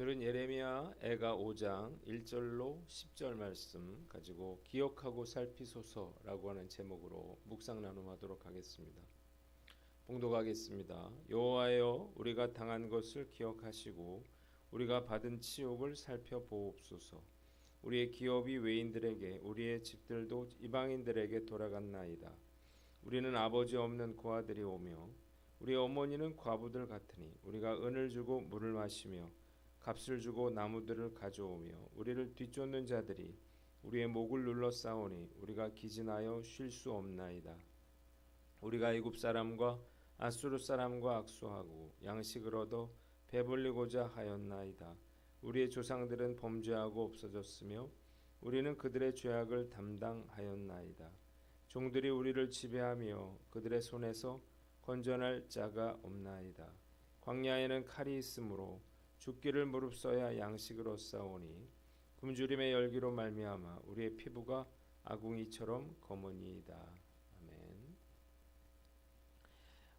오늘은 예레미야 애가 5장 1절로 10절 말씀 가지고 기억하고 살피소서라고 하는 제목으로 묵상 나눔하도록 하겠습니다. 봉독하겠습니다. 여호와여, 우리가 당한 것을 기억하시고 우리가 받은 치욕을 살펴보옵소서. 우리의 기업이 외인들에게, 우리의 집들도 이방인들에게 돌아갔나이다. 우리는 아버지 없는 고아들이 오며 우리 어머니는 과부들 같으니 우리가 은을 주고 물을 마시며 값을 주고 나무들을 가져오며 우리를 뒤쫓는 자들이 우리의 목을 눌러 싸우니 우리가 기진하여 쉴 수 없나이다. 우리가 애굽 사람과 아수르 사람과 악수하고 양식을 얻어 배불리고자 하였나이다. 우리의 조상들은 범죄하고 없어졌으며 우리는 그들의 죄악을 담당하였나이다. 종들이 우리를 지배하며 그들의 손에서 건져낼 자가 없나이다. 광야에는 칼이 있으므로 죽기를 무릅써야 양식을 얻사오니 굶주림의 열기로 말미암아 우리의 피부가 아궁이처럼 검으니이다. 아멘.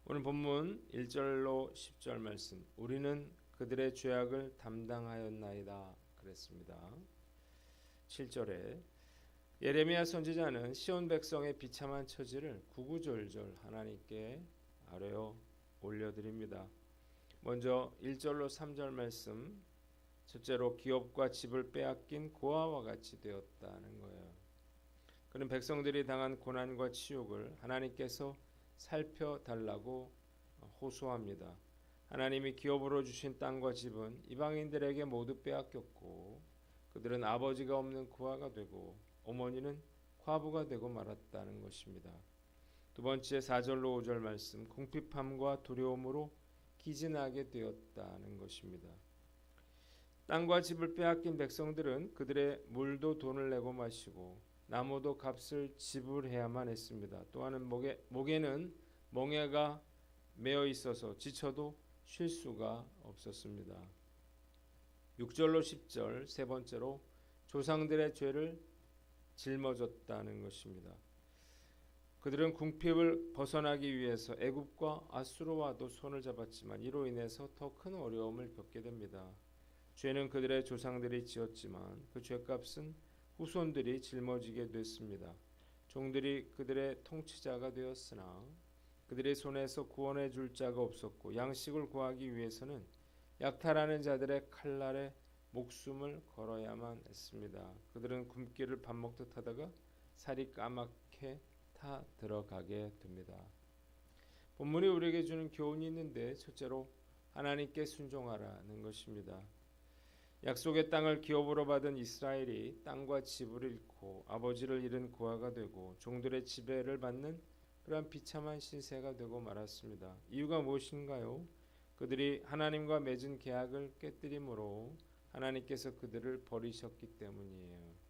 오늘 본문 1절로 10절 말씀, 우리는 그들의 죄악을 담당하였나이다 그랬습니다. 7절에 예레미야 선지자는 시온 백성의 비참한 처지를 구구절절 하나님께 아뢰어 올려드립니다. 먼저 1절로 3절 말씀, 첫째로 기업과 집을 빼앗긴 고아와 같이 되었다는 거예요. 그는 백성들이 당한 고난과 치욕을 하나님께서 살펴달라고 호소합니다. 하나님이 기업으로 주신 땅과 집은 이방인들에게 모두 빼앗겼고 그들은 아버지가 없는 고아가 되고 어머니는 과부가 되고 말았다는 것입니다. 두 번째 4절로 5절 말씀, 궁핍함과 두려움으로 기진하게 되었다는 것입니다. 땅과 집을 빼앗긴 백성들은 그들의 물도 돈을 내고 마시고 나무도 값을 지불해야만 했습니다. 또한 목에는 멍에가 매어 있어서 지쳐도 쉴 수가 없었습니다. 6절로 10절 세 번째로 조상들의 죄를 짊어졌다는 것입니다. 그들은 궁핍을 벗어나기 위해서 애굽과 아수르와도 손을 잡았지만 이로 인해서 더 큰 어려움을 겪게 됩니다. 죄는 그들의 조상들이 지었지만 그 죄값은 후손들이 짊어지게 됐습니다. 종들이 그들의 통치자가 되었으나 그들의 손에서 구원해 줄 자가 없었고 양식을 구하기 위해서는 약탈하는 자들의 칼날에 목숨을 걸어야만 했습니다. 그들은 굶기를 밥 먹듯 하다가 살이 까맣게 타 들어가게 됩니다. 본문이 우리에게 주는 교훈이 있는데 첫째로 하나님께 순종하라는 것입니다. 약속의 땅을 기업으로 받은 이스라엘이 땅과 집을 잃고 아버지를 잃은 고아가 되고 종들의 지배를 받는 그러한 비참한 신세가 되고 말았습니다. 이유가 무엇인가요? 그들이 하나님과 맺은 계약을 깨뜨림으로 하나님께서 그들을 버리셨기 때문이에요.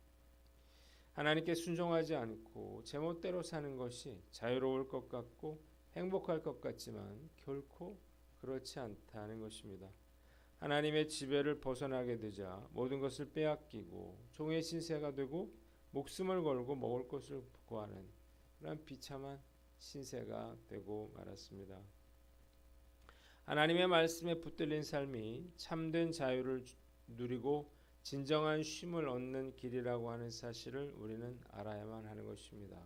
하나님께 순종하지 않고 제멋대로 사는 것이 자유로울 것 같고 행복할 것 같지만 결코 그렇지 않다는 것입니다. 하나님의 지배를 벗어나게 되자 모든 것을 빼앗기고 종의 신세가 되고 목숨을 걸고 먹을 것을 구하는 그런 비참한 신세가 되고 말았습니다. 하나님의 말씀에 붙들린 삶이 참된 자유를 누리고 진정한 쉼을 얻는 길이라고 하는 사실을 우리는 알아야만 하는 것입니다.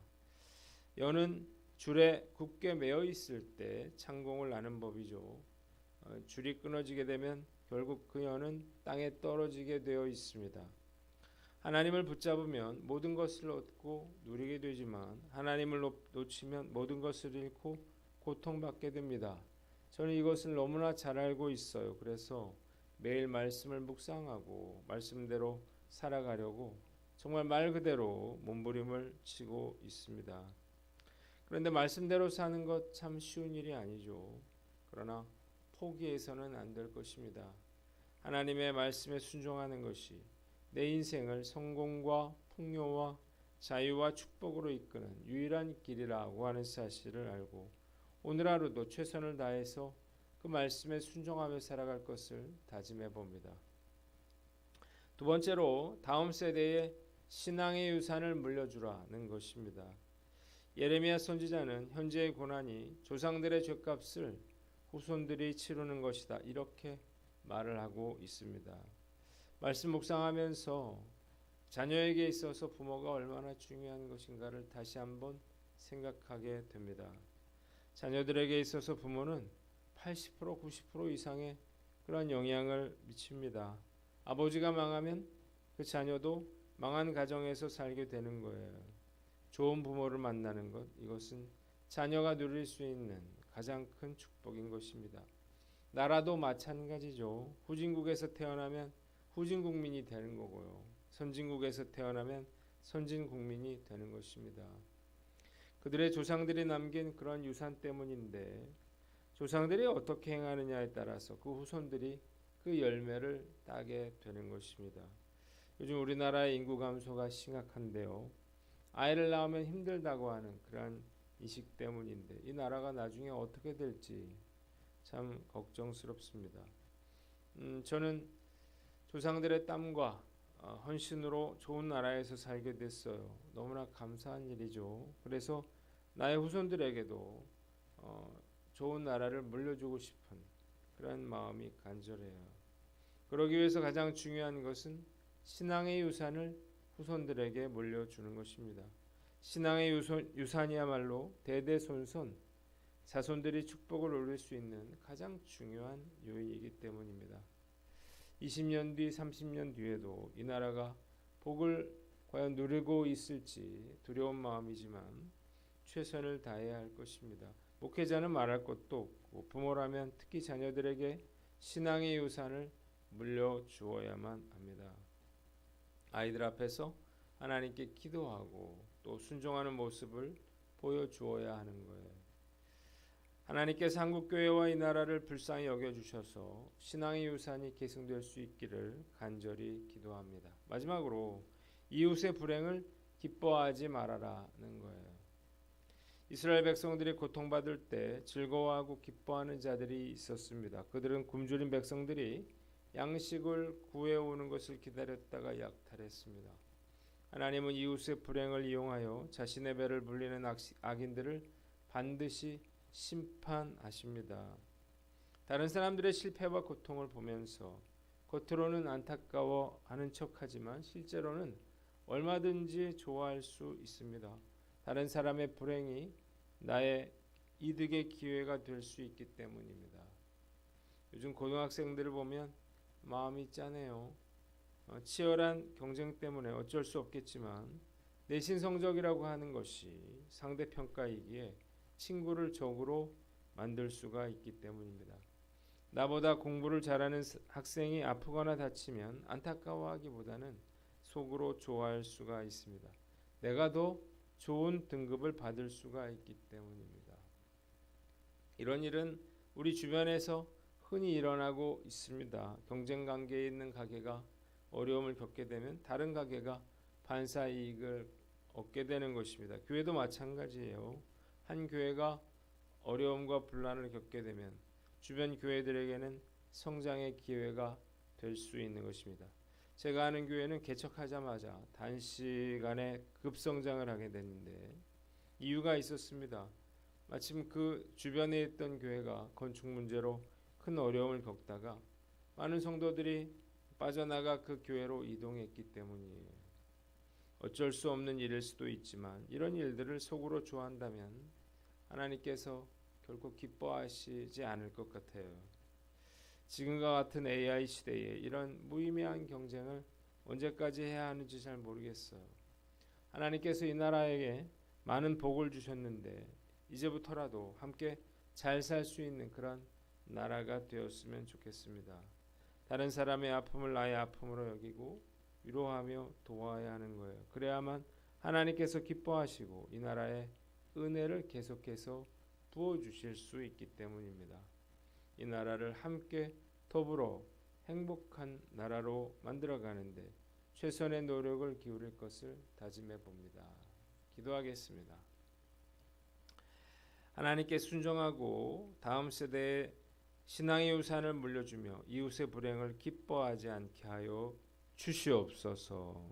여는 줄에 굳게 매어 있을 때 창공을 나는 법이죠. 줄이 끊어지게 되면 결국 그 여는 땅에 떨어지게 되어 있습니다. 하나님을 붙잡으면 모든 것을 얻고 누리게 되지만 하나님을 놓치면 모든 것을 잃고 고통받게 됩니다. 저는 이것을 너무나 잘 알고 있어요. 그래서 매일 말씀을 묵상하고 말씀대로 살아가려고 정말 말 그대로 몸부림을 치고 있습니다. 그런데 말씀대로 사는 것 참 쉬운 일이 아니죠. 그러나 포기해서는 안 될 것입니다. 하나님의 말씀에 순종하는 것이 내 인생을 성공과 풍요와 자유와 축복으로 이끄는 유일한 길이라고 하는 사실을 알고 오늘 하루도 최선을 다해서 그 말씀에 순종하며 살아갈 것을 다짐해 봅니다. 두 번째로 다음 세대에 신앙의 유산을 물려주라는 것입니다. 예레미야 선지자는 현재의 고난이 조상들의 죄값을 후손들이 치르는 것이다 이렇게 말을 하고 있습니다. 말씀 묵상하면서 자녀에게 있어서 부모가 얼마나 중요한 것인가를 다시 한번 생각하게 됩니다. 자녀들에게 있어서 부모는 80% 90% 이상의 그런 영향을 미칩니다. 아버지가 망하면 그 자녀도 망한 가정에서 살게 되는 거예요. 좋은 부모를 만나는 것, 이것은 자녀가 누릴 수 있는 가장 큰 축복인 것입니다. 나라도 마찬가지죠. 후진국에서 태어나면 후진국민이 되는 거고요. 선진국에서 태어나면 선진국민이 되는 것입니다. 그들의 조상들이 남긴 그런 유산 때문인데 조상들이 어떻게 행하느냐에 따라서 그 후손들이 그 열매를 따게 되는 것입니다. 요즘 우리나라의 인구 감소가 심각한데요. 아이를 낳으면 힘들다고 하는 그런 인식 때문인데 이 나라가 나중에 어떻게 될지 참 걱정스럽습니다. 저는 조상들의 땀과 헌신으로 좋은 나라에서 살게 됐어요. 너무나 감사한 일이죠. 그래서 나의 후손들에게도 좋은 나라를 물려주고 싶은 그런 마음이 간절해요. 그러기 위해서 가장 중요한 것은 신앙의 유산을 후손들에게 물려주는 것입니다. 신앙의 유산이야말로 대대손손 자손들이 축복을 누릴 수 있는 가장 중요한 요인이기 때문입니다. 20년 뒤, 30년 뒤에도 이 나라가 복을 과연 누리고 있을지 두려운 마음이지만 최선을 다해야 할 것입니다. 목회자는 말할 것도 없고 부모라면 특히 자녀들에게 신앙의 유산을 물려주어야만 합니다. 아이들 앞에서 하나님께 기도하고 또 순종하는 모습을 보여주어야 하는 거예요. 하나님께서 한국교회와 이 나라를 불쌍히 여겨주셔서 신앙의 유산이 계승될 수 있기를 간절히 기도합니다. 마지막으로 이웃의 불행을 기뻐하지 말아라는 거예요. 이스라엘 백성들이 고통받을 때 즐거워하고 기뻐하는 자들이 있었습니다. 그들은 굶주린 백성들이 양식을 구해오는 것을 기다렸다가 약탈했습니다. 하나님은 이웃의 불행을 이용하여 자신의 배를 불리는 악인들을 반드시 심판하십니다. 다른 사람들의 실패와 고통을 보면서 겉으로는 안타까워하는 척하지만 실제로는 얼마든지 좋아할 수 있습니다. 다른 사람의 불행이 나의 이득의 기회가 될 수 있기 때문입니다. 요즘 고등학생들을 보면 마음이 짠해요. 치열한 경쟁 때문에 어쩔 수 없겠지만 내신 성적이라고 하는 것이 상대평가이기에 친구를 적으로 만들 수가 있기 때문입니다. 나보다 공부를 잘하는 학생이 아프거나 다치면 안타까워하기보다는 속으로 좋아할 수가 있습니다. 내가 더 좋은 등급을 받을 수가 있기 때문입니다. 이런 일은 우리 주변에서 흔히 일어나고 있습니다. 경쟁 관계에 있는 가게가 어려움을 겪게 되면 다른 가게가 반사 이익을 얻게 되는 것입니다. 교회도 마찬가지예요. 한 교회가 어려움과 분란을 겪게 되면 주변 교회들에게는 성장의 기회가 될 수 있는 것입니다. 제가 아는 교회는 개척하자마자 단시간에 급성장을 하게 됐는데 이유가 있었습니다. 마침 그 주변에 있던 교회가 건축 문제로 큰 어려움을 겪다가 많은 성도들이 빠져나가 그 교회로 이동했기 때문이에요. 어쩔 수 없는 일일 수도 있지만 이런 일들을 속으로 좋아한다면 하나님께서 결코 기뻐하시지 않을 것 같아요. 지금과 같은 AI 시대에 이런 무의미한 경쟁을 언제까지 해야 하는지 잘 모르겠어요. 하나님께서 이 나라에게 많은 복을 주셨는데 이제부터라도 함께 잘 살 수 있는 그런 나라가 되었으면 좋겠습니다. 다른 사람의 아픔을 나의 아픔으로 여기고 위로하며 도와야 하는 거예요. 그래야만 하나님께서 기뻐하시고 이 나라에 은혜를 계속해서 부어주실 수 있기 때문입니다. 이 나라를 함께 더불어 행복한 나라로 만들어가는데 최선의 노력을 기울일 것을 다짐해 봅니다. 기도하겠습니다. 하나님께 순종하고 다음 세대에 신앙의 유산을 물려주며 이웃의 불행을 기뻐하지 않게 하여 주시옵소서.